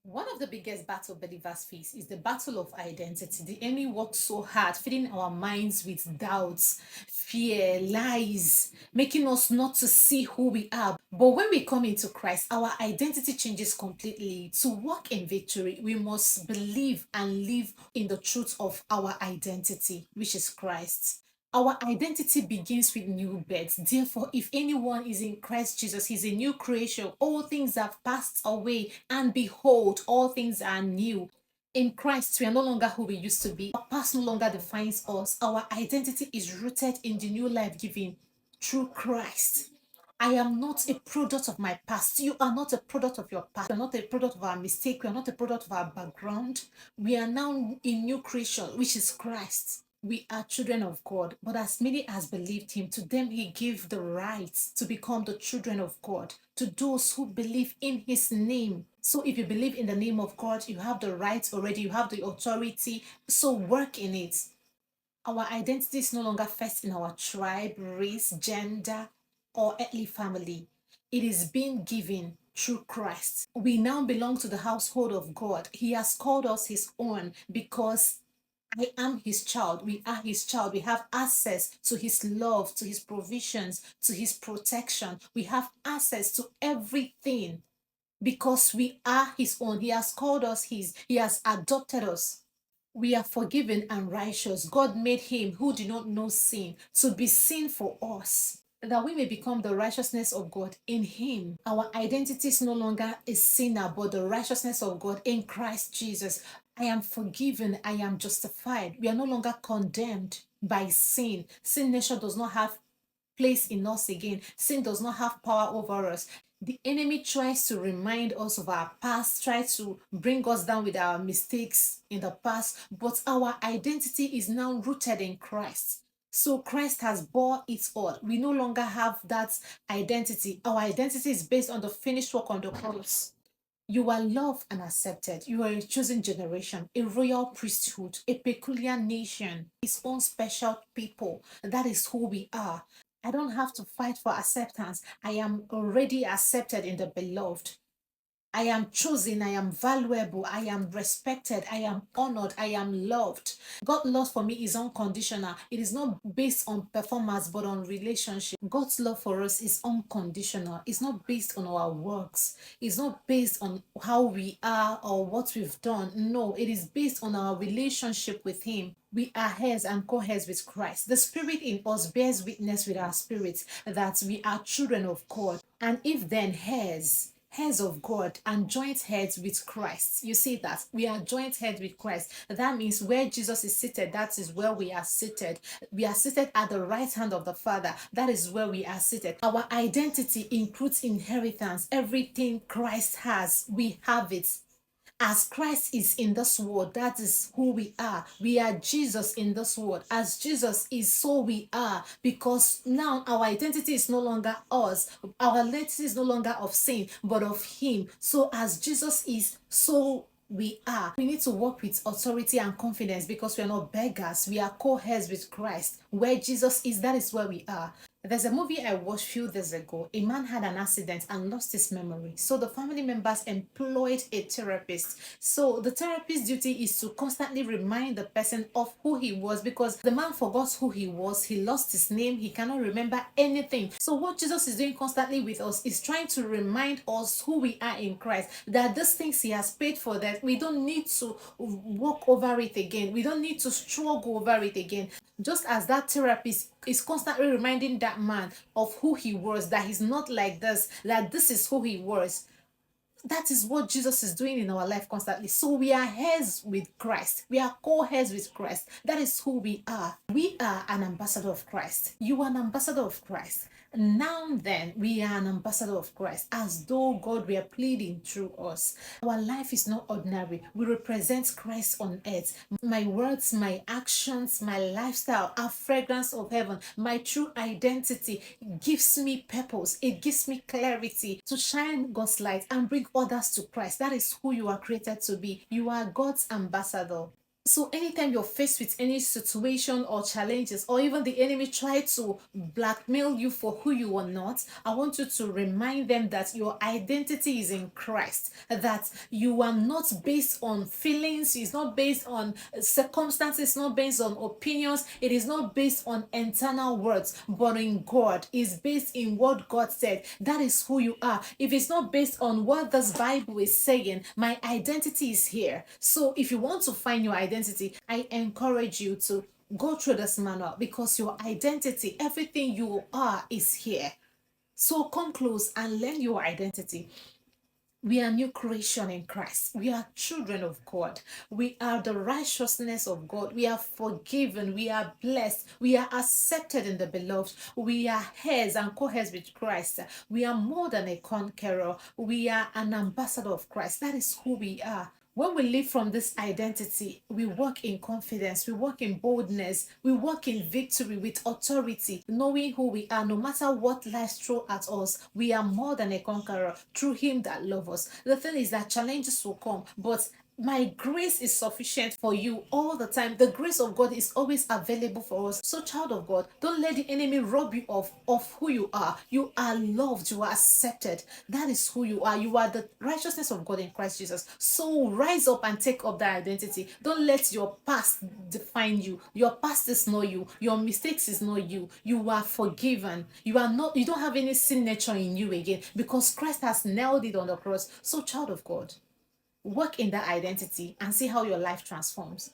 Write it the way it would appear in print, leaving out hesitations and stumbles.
One of the biggest battle believers face is the battle of identity. The enemy works so hard, filling our minds with doubts, fear, lies, making us not to see who we are. But when we come into Christ, our identity changes completely. To walk in victory, we must believe and live in the truth of our identity, which is Christ. Our identity begins with new birth. Therefore, if anyone is in Christ Jesus, he's a new creation. All things have passed away, and behold, all things are new. In Christ, we are no longer who we used to be. Our past no longer defines us. Our identity is rooted in the new life given through Christ. I am not a product of my past. You are not a product of your past. You are not a product of our mistake. We are not a product of our background. We are now a new creation, which is Christ. We are children of God, but as many as believed him, to them he gave the right to become the children of God, to those who believe in his name. So if you believe in the name of God, you have the right already, you have the authority, so work in it. Our identity is no longer first in our tribe, race, gender, or earthly family. It is being given through Christ. We now belong to the household of God. He has called us his own because I am his child. We are his child. We have access to his love, to his provisions, to his protection. We have access to everything because we are his own. He has called us his, he has adopted us. We are forgiven and righteous. God made him who did not know sin to be sin for us, that we may become the righteousness of God in him. Our identity is no longer a sinner, but the righteousness of God in Christ Jesus. I am forgiven. I am justified. We are no longer condemned by sin. Sin nature does not have place in us again. Sin does not have power over us. The enemy tries to remind us of our past, tries to bring us down with our mistakes in the past, but our identity is now rooted in Christ. So Christ has bore it all. We no longer have that identity. Our identity is based on the finished work on the cross. You are loved and accepted. You are a chosen generation, a royal priesthood, a peculiar nation, his own special people. That is who we are. I don't have to fight for acceptance. I am already accepted in the beloved. I am chosen, I am valuable, I am respected, I am honored, I am loved. God's love for me is unconditional. It is not based on performance but on relationship. God's love for us is unconditional. It's not based on our works. It's not based on how we are or what we've done. No, it is based on our relationship with Him. We are heirs and co-heirs with Christ. The Spirit in us bears witness with our spirits that we are children of God. And if then heirs of God and joint heads with Christ. You see that we are joint heads with Christ. That means where Jesus is seated, that is where we are seated. We are seated at the right hand of the Father. That is where we are seated. Our identity includes inheritance. Everything Christ has, we have it. As Christ is in this world, that is who we are. We are Jesus in this world. As Jesus is, so we are. Because now our identity is no longer us. Our identity is no longer of sin, but of Him. So as Jesus is, so we are. We need to walk with authority and confidence because we are not beggars. We are co-heirs with Christ. Where Jesus is, that is where we are. There's a movie I watched a few days ago. A man had an accident and lost his memory. So the family members employed a therapist. So the therapist's duty is to constantly remind the person of who he was because the man forgot who he was. He lost his name. He cannot remember anything. So what Jesus is doing constantly with us is trying to remind us who we are in Christ. That these things he has paid for, that we don't need to walk over it again. We don't need to struggle over it again. Just as that therapist is constantly reminding that man of who he was, that he's not like this, that this is who he was. That is what Jesus is doing in our life constantly. So we are heirs with Christ. We are co-heirs with Christ. That is who we are. We are an ambassador of Christ. You are an ambassador of Christ. Now then, we are an ambassador of Christ, as though God were pleading through us. Our life is not ordinary. We represent Christ on earth. My words, my actions, my lifestyle are fragrance of heaven. My true identity gives me purpose. It gives me clarity to shine God's light and bring others to Christ. That is who you are created to be. You are God's ambassador. So anytime you're faced with any situation or challenges, or even the enemy try to blackmail you for who you are not, I want you to remind them that your identity is in Christ, that you are not based on feelings, it's not based on circumstances, it's not based on opinions, it is not based on internal words, but in God. It's based in what God said. That is who you are. If it's not based on what this Bible is saying, my identity is here. So if you want to find your identity, I encourage you to go through this manual, because your identity, everything you are, is here. So come close and learn your identity. We are new creation in Christ. We are children of God. We are the righteousness of God. We are forgiven. We are blessed. We are accepted in the beloved. We are heirs and co-heirs with Christ. We are more than a conqueror. We are an ambassador of Christ. That is who we are. When we live from this identity, we walk in confidence, we walk in boldness, we walk in victory with authority, knowing who we are. No matter what lies throw at us, we are more than a conqueror through Him that loves us. The thing is that challenges will come, but my grace is sufficient for you all the time. The grace of God is always available for us. So, child of God, don't let the enemy rob you of who you are. You are loved, you are accepted. That is who you are. You are the righteousness of God in Christ Jesus. So rise up and take up that identity. Don't let your past define you. Your past is not you. Your mistakes is not you. You are forgiven. You are not, you don't have any sin nature in you again, because Christ has nailed it on the cross. So, child of God, work in that identity and see how your life transforms.